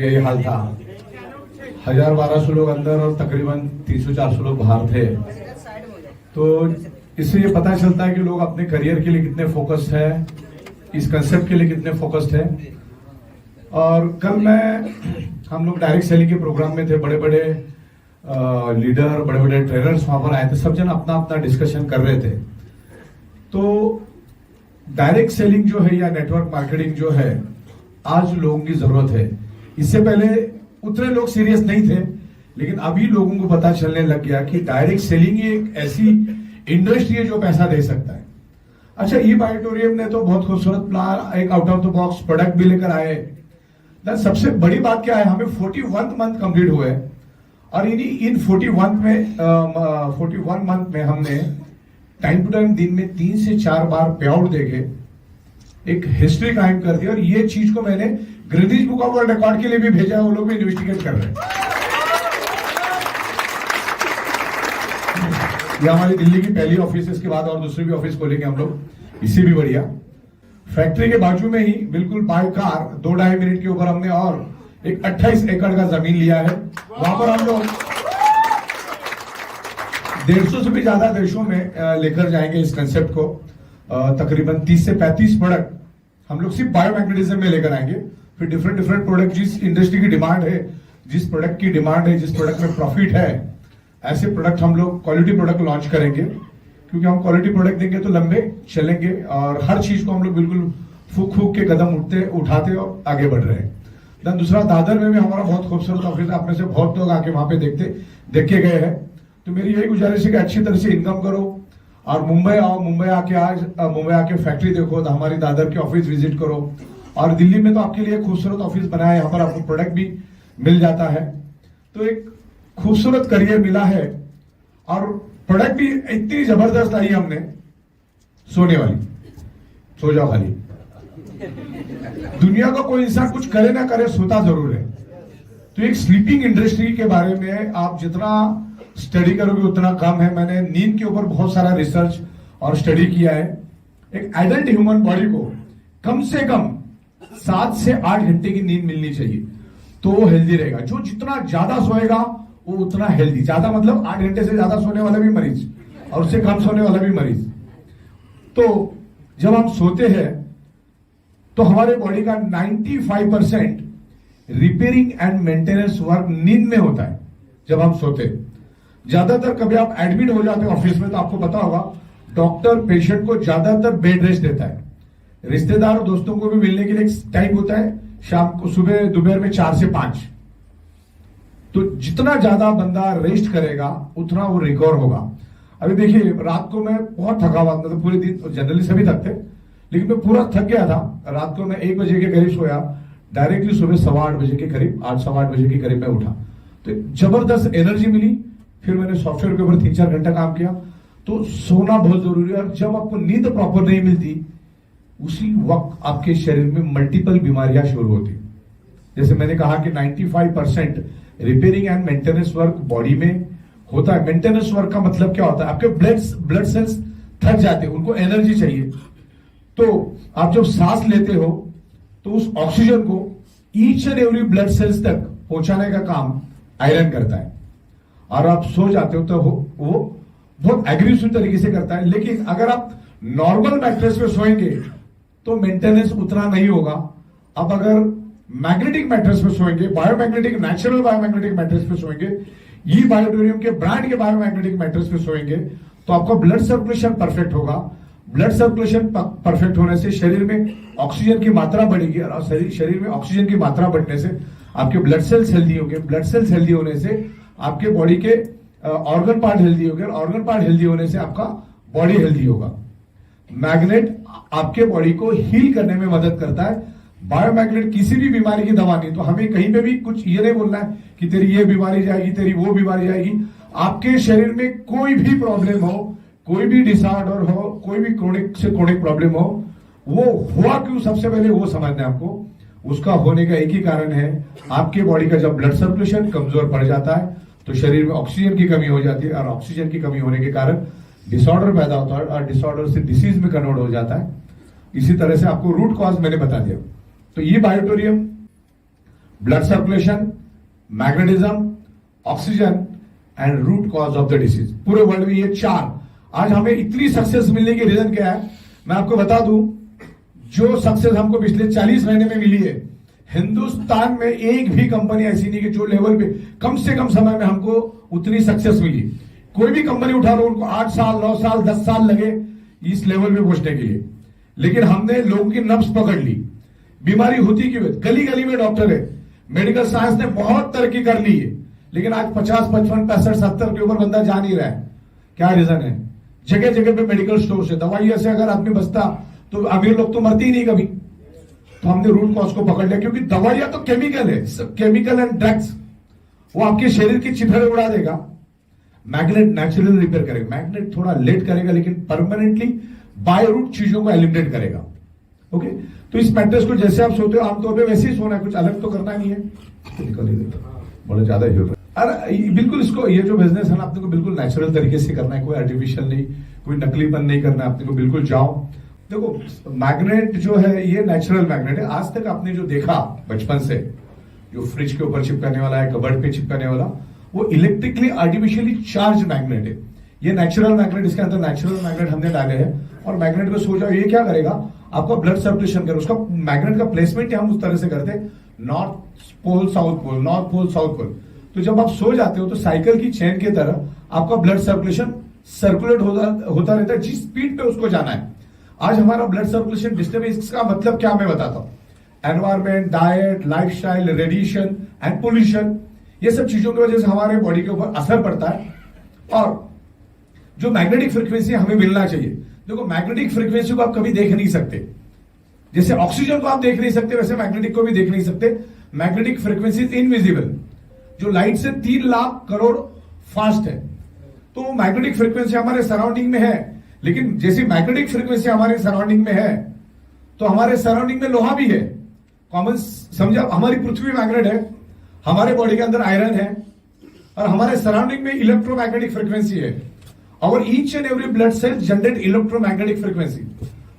भी यही हाल था। 1000-1200 लोग अंदर और तकरीबन 300-400 लोग बाहर थे। तो इससे ये पता चलता है कि लोग अपने करियर के लिए कितने फोकस्ड है, इस कंसेप्ट के लिए कितने फोकस्ड है। और कल हम लोग डायरेक्ट सेलिंग के प्रोग्राम में थे, बड़े बड़े लीडर, बड़े बड़े ट्रेनर्स वहां पर आए थे, सब जन अपना अपना डिस्कशन कर रहे थे। तो डायरेक्ट सेलिंग जो है या नेटवर्क मार्केटिंग जो है, आज लोगों की जरूरत है। इससे पहले उतने लोग सीरियस नहीं थे, लेकिन अभी लोगों को पता चलने लग गया कि डायरेक्ट सेलिंग ही एक ऐसी इंडस्ट्री है जो पैसा दे सकता है। अच्छा, ई बायोटोरियम ने तो बहुत खूबसूरत प्लान, एक out of the box product भी लेकर आए। सबसे बड़ी बात क्या है, हमें 41 मंथ कंप्लीट हुए और इन 41 मंथ में हमने टाइम टू टाइम दिन में 3 से 4 बार पे आउट देके एक हिस्ट्री कायम कर दी। और ये चीज को मैंने Guinness book of world record के लिए भी भेजा है, वो लोग भी इन्वेस्टिगेट कर रहे हैं। ये हमारी दिल्ली की पहली ऑफिस है, इसके बाद और दूसरी भी ऑफिस खोलेंगे हम लोग, इससे भी बढ़िया। फैक्ट्री के बाजू में ही बिल्कुल बाय कार 2-2.5 मिनट के ऊपर हमने और एक 28 एकड़ का जमीन लिया है। वहां पर हम लोग 150 से भी ज्यादा देशों में लेकर जाएंगे इस कंसेप्ट को। तकरीबन 30 से 35 प्रोडक्ट हम लोग सिर्फ बायोमैग्नेटिज्म में लेकर आएंगे। फिर डिफरेंट प्रोडक्ट, जिस इंडस्ट्री की डिमांड है, जिस प्रोडक्ट की डिमांड है, जिस प्रोडक्ट में प्रॉफिट है, ऐसे प्रोडक्ट हम लोग क्वालिटी प्रोडक्ट लॉन्च करेंगे। क्योंकि हम क्वालिटी प्रोडक्ट देंगे तो लंबे चलेंगे और हर चीज को हम लोग बिल्कुल फूक के कदम उठाते और आगे बढ़ रहे हैं। दूसरा, दादर में भी हमारा बहुत खूबसूरत ऑफिस है, आप में से बहुत लोग आके वहां पे देख के गए हैं। तो मेरी यही गुजारिश है कि अच्छी तरह से इनकम करो और मुंबई आओ, मुंबई आके फैक्ट्री देखो, तो हमारी दादर के ऑफिस विजिट करो। और दिल्ली में तो आपके लिए खूबसूरत ऑफिस बनाया है, यहाँ पर आपको प्रोडक्ट भी मिल जाता है। तो एक खूबसूरत करियर मिला है और प्रोडक्ट भी इतनी जबरदस्त आई हमने, सोने वाली, सो जाओ खाली। दुनिया का कोई इंसान कुछ करे ना करे, सोता जरूर है। तो एक स्लीपिंग इंडस्ट्री के बारे में आप जितना स्टडी करोगे उतना कम है। मैंने नींद के ऊपर बहुत सारा रिसर्च और स्टडी किया है। एक एडल्ट ह्यूमन बॉडी को कम से कम 7 से 8 घंटे की नींद मिलनी चाहिए, तो वो हेल्दी रहेगा। जो जितना ज्यादा सोएगा वो उतना हेल्दी। ज्यादा मतलब 8 घंटे से ज्यादा सोने वाला भी मरीज और उससे कम सोने वाला भी मरीज। तो जब हम सोते हैं तो हमारे बॉडी का 95% रिपेयरिंग एंड मेंटेनेंस वर्क नींद में होता है जब हम सोते। ज्यादातर कभी आप एडमिट हो जाते हैं ऑफिस में तो आपको पता होगा, डॉक्टर पेशेंट को ज्यादातर बेड रेस्ट देता है। रिश्तेदार और दोस्तों को भी मिलने के लिए टाइम होता है शाम को, सुबह दोपहर में 4 से 5। तो जितना ज्यादा बंदा रेस्ट करेगा उतना वो रिकवर होगा। अभी देखिए, रात को मैं बहुत थका हुआ, मतलब पूरे दिन जनरली सभी थकते, लेकिन मैं पूरा थक गया था। रात को मैं 1 बजे के करीब सोया, डायरेक्टली सुबह 8:15 बजे के करीब, 8-8:15 बजे के करीब मैं उठा। तो जबरदस्त एनर्जी मिली। फिर मैंने सॉफ्टवेयर के ऊपर 3-4 घंटा काम किया। तो सोना बहुत जरूरी है। और जब आपको नींद प्रॉपर नहीं मिलती, उसी वक्त आपके शरीर में मल्टीपल बीमारियां शुरू होती। जैसे मैंने कहा कि 95% repairing and maintenance work body में होता है। मेंटेनेंस वर्क का मतलब क्या होता है, आपके ब्लड सेल्स थक जाते हैं, उनको एनर्जी चाहिए। तो आप जब सांस लेते हो तो उस ऑक्सीजन को each and every blood cells तक पहुंचाने का काम आयरन करता है। और आप सो जाते हो तो वो बहुत एग्रेसिव तरीके से करता है। लेकिन अगर आप नॉर्मल मैट्रेस पे सोएंगे तो मेंटेनेंस उतना नहीं होगा। अब अगर मैग्नेटिक मैट्रेस पे सोएंगे, बायोमैग्नेटिक, नेचुरल बायोमैग्नेटिक मैट्रेस पे सोएंगे, ई बायोटोरियम के ब्रांड के बायोमैग्नेटिक मैट्रेस पे सोएंगे, तो आपका ब्लड सर्कुलेशन परफेक्ट होगा। ब्लड सर्कुलेशन परफेक्ट होने से शरीर में ऑक्सीजन की मात्रा बढ़ेगी और शरीर में ऑक्सीजन की मात्रा बढ़ने से आपके ब्लड सेल्स हेल्दी होंगे। ब्लड सेल्स हेल्दी होने से आपके बॉडी के ऑर्गन पार्ट हेल्दी होंगे और ऑर्गन पार्ट हेल्दी होने से आपका बॉडी हेल्दी होगा। मैग्नेट आपके बॉडी को हील करने में मदद करता है। बायोमैग्नेट किसी भी बीमारी की दवा नहीं। तो हमें कहीं पे भी कुछ ये नहीं बोलना है कि तेरी ये बीमारी जाएगी, तेरी वो बीमारी जाएगी। आपके शरीर में कोई भी प्रॉब्लम हो, कोई भी डिसऑर्डर हो, कोई भी क्रोनिक से क्रोनिक प्रॉब्लम हो, वो हुआ क्यों, सबसे पहले वो समझना है आपको। उसका होने का एक ही कारण है, आपके बॉडी का जब ब्लड सर्कुलेशन कमजोर पड़ जाता है तो शरीर में ऑक्सीजन की कमी हो जाती है और ऑक्सीजन की कमी होने के कारण डिसऑर्डर पैदा होता है और डिसऑर्डर से डिसीज में कन्वर्ट हो जाता है। इसी तरह से आपको रूट कॉज मैंने बता दिया। तो ये बायोटोरियम blood circulation, magnetism, oxygen and root cause of the disease. पूरे वर्ल्ड में ये 4। आज हमें इतनी सक्सेस मिलने की रीजन क्या है, मैं आपको बता दूं। जो सक्सेस हमको पिछले 40 महीने में मिली है, हिंदुस्तान में एक भी कंपनी ऐसी नहीं कि जो लेवल पे कम से कम समय में हमको उतनी सक्सेस मिली। कोई भी कंपनी उठा लो, उनको 8 साल, 9 साल, 10 साल लगे इस लेवल पे पहुंचने के लिए, लेकिन हमने लोगों की नब्ज पकड़ ली। बीमारी होती क्यों है? गली गली में डॉक्टर है। मेडिकल साइंस ने बहुत तरक्की कर ली है, लेकिन आज 50, 55, 65, 70 के ऊपर बंदा जा नहीं रहा है। क्या रीजन है? जगह जगह पे मेडिकल स्टोर है। दवाइयों से अगर आदमी बचता तो अमीर लोग तो मरते ही नहीं कभी। तो हमने रूट कॉज को पकड़ लिया, क्योंकि दवाइयां तो केमिकल है, केमिकल एंड ड्रग्स, वो आपके शरीर की चिथड़े उड़ा देगा। मैग्नेट नेचुरली रिपेयर करेगा। मैग्नेट थोड़ा लेट करेगा, लेकिन परमानेंटली बाय रूट चीजों को एलिमिनेट करेगा। ओके, तो इस मैट्रेस को जैसे आप सोते हो आमतौर पे वैसे ही सोना है, कुछ अलग तो करना नहीं है। निकल ही देता, बड़े ज्यादा हिल रहे। अरे बिल्कुल, इसको ये जो बिजनेस है ना, आपने को बिल्कुल नेचुरल तरीके से करना है, कोई आर्टिफिशियल नहीं, कोई नकलीपन नहीं करना है। आपने को बिल्कुल जाओ। देखो, मैग्नेट जो है ये नेचुरल मैग्नेट है। आज तक आपने जो देखा बचपन से, जो फ्रिज के ऊपर चिपकाने वाला है, कबर्ड पे चिपकाने वाला, वो इलेक्ट्रिकली आर्टिफिशियली चार्ज मैग्नेट है। ये नेचुरल मैग्नेट, इसके अंदर नेचुरल मैग्नेट हमने डाले हैं। और मैग्नेट को सो जाओ, ये क्या करेगा, आपका ब्लड सर्कुलेशन करेगा। उसका मैग्नेट का प्लेसमेंट हम उस तरह से करते हैं, north pole south pole, north pole south pole. तो जब आप सो जाते हो तो साइकिल की चेन की तरह आपका ब्लड सर्कुलेशन सर्कुलेट होता रहता है, जिस स्पीड पे उसको जाना है। आज हमारा ब्लड सर्कुलेशन डिस्टर्ब है, इसका मतलब क्या मैं बताता हूं। Environment, diet, lifestyle, radiation and pollution, ये सब चीजों की वजह से हमारे बॉडी के ऊपर असर पड़ता है। और जो मैग्नेटिक फ्रीक्वेंसी हमें मिलना चाहिए, देखो मैग्नेटिक फ्रीक्वेंसी को आप कभी देख नहीं सकते। जैसे ऑक्सीजन को आप देख नहीं सकते, वैसे मैग्नेटिक को भी देख नहीं सकते। मैग्नेटिक फ्रीक्वेंसी इज इनविजिबल, जो लाइट से 3 लाख करोड़ फास्ट है। तो मैग्नेटिक फ्रीक्वेंसी हमारे सराउंडिंग में है, लेकिन जैसी मैग्नेटिक फ्रीक्वेंसी हमारे सराउंडिंग में है, तो हमारे सराउंडिंग में लोहा भी है। कॉमन समझा, हमारी पृथ्वी मैग्नेट है, हमारे बॉडी के अंदर आयरन है, और हमारे सराउंडिंग में इलेक्ट्रोमैग्नेटिक फ्रीक्वेंसी है। और each and every blood sale generate electromagnetic frequency.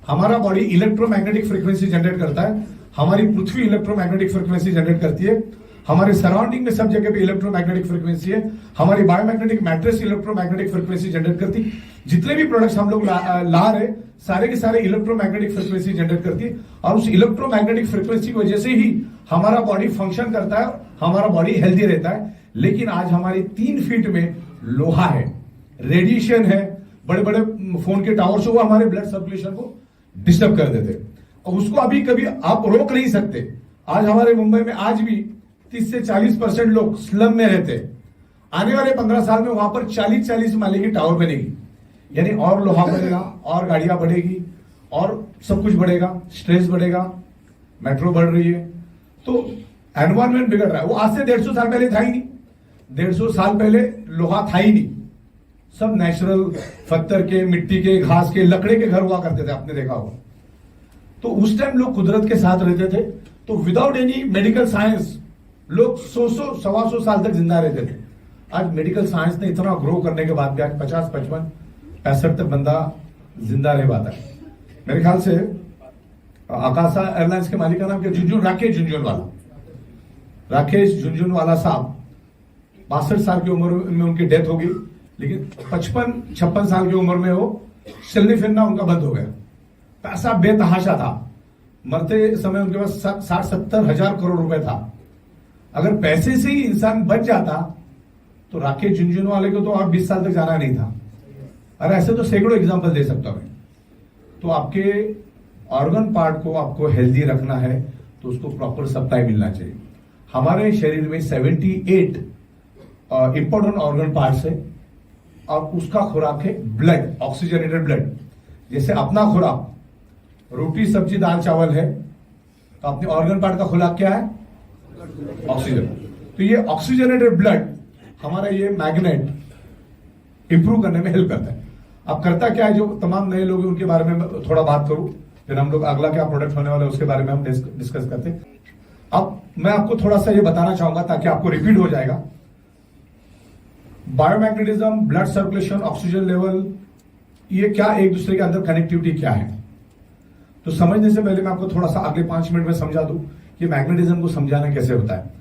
हमारा बॉडी इलेक्ट्रोमैग्नेटिक फ्रीक्वेंसी जनरेट करता है, हमारी पृथ्वी इलेक्ट्रोमैग्नेटिक फ्रीक्वेंसी जनरेट करती है, हमारे सराउंडिंग में सब जगह पे इलेक्ट्रोमैग्नेटिक फ्रीक्वेंसी है, हमारी biomagnetic mattress electromagnetic frequency generate करती। जितने भी प्रोडक्ट्स हम लोग ला रहे, सारे के सारे इलेक्ट्रोमैग्नेटिक फ्रीक्वेंसी जनरेट करती है। और उस इलेक्ट्रोमैग्नेटिक फ्रीक्वेंसी की वजह से ही हमारा बॉडी फंक्शन करता है, हमारा बॉडी हेल्दी रहता है। लेकिन आज हमारी 3 फीट में लोहा है, रेडिएशन है, बड़े बड़े फोन के टावर से, वो हमारे ब्लड सर्कुलेशन को डिस्टर्ब कर देते, और उसको अभी कभी आप रोक नहीं सकते। आज हमारे मुंबई में आज भी 30 से 40% लोग स्लम में रहते हैं। आने वाले 15 साल में वहां पर 40-40 माले की टावर बनेगी, यानी और लोहा बढ़ेगा, और गाड़ियां बढ़ेगी, और सब कुछ बढ़ेगा, स्ट्रेस बढ़ेगा, मेट्रो बढ़ रही है, तो एनवायरमेंट बिगड़ रहा है। वो आज से 150 साल पहले था ही नहीं। 150 साल पहले लोहा था ही नहीं, सब नेचुरल पत्थर के, मिट्टी के, घास के, लकड़े के घर हुआ करते थे, आपने देखा होगा। तो उस टाइम लोग कुदरत के साथ रहते थे, तो विदाउट एनी मेडिकल साइंस लोग 100, 125 साल तक जिंदा रहते थे। आज मेडिकल साइंस ने इतना ग्रो करने के बाद भी आज 50, 55, 65 तक बंदा जिंदा रह पाता है। मेरे ख्याल से आकाशा एयरलाइंस के मालिक का नाम क्या, राकेश झुनझुनवाला, राकेश झुनझुनवाला साहब 62 साल की उम्र में उनकी डेथ होगी, लेकिन 55-56 साल की उम्र में वो चलने फिरना उनका बंद हो गया। पैसा बेतहाशा था, मरते समय उनके पास 60-70 हजार करोड़ रुपए था। अगर पैसे से ही इंसान बच जाता तो राकेश झुनझुनवाले को तो और 20 साल तक जाना नहीं था। अरे ऐसे तो सैकड़ों एग्जांपल दे सकता हूं मैं। तो आपके ऑर्गन पार्ट को आपको हेल्दी रखना है तो उसको प्रॉपर सप्लाई मिलना चाहिए। हमारे शरीर में 78 इंपॉर्टेंट ऑर्गन पार्ट्स है, और उसका खुराक है ब्लड, ऑक्सीजनेटेड ब्लड। जैसे अपना खुराक रोटी सब्जी दाल चावल है, तो अपने ऑर्गन पार्ट का खुराक क्या है, ऑक्सीजन। तो ये ऑक्सीजनेटेड ब्लड हमारा ये मैग्नेट इंप्रूव करने में हेल्प करता है। अब करता क्या है, जो तमाम नए लोग हैं उनके बारे में थोड़ा बात करूं, फिर हम लोग अगला क्या प्रोडक्ट होने वाला है उसके बारे में हम डिस्कस करते हैं। अब मैं आपको थोड़ा सा ये बताना चाहूंगा ताकि आपको रिपीट हो जाएगा। Biomagnetism, blood circulation, oxygen level, ये क्या एक दूसरे के अंदर कनेक्टिविटी क्या है। तो समझने से पहले मैं आपको थोड़ा सा अगले 5 मिनट में समझा दूं कि मैग्नेटिज्म को समझाना कैसे होता है।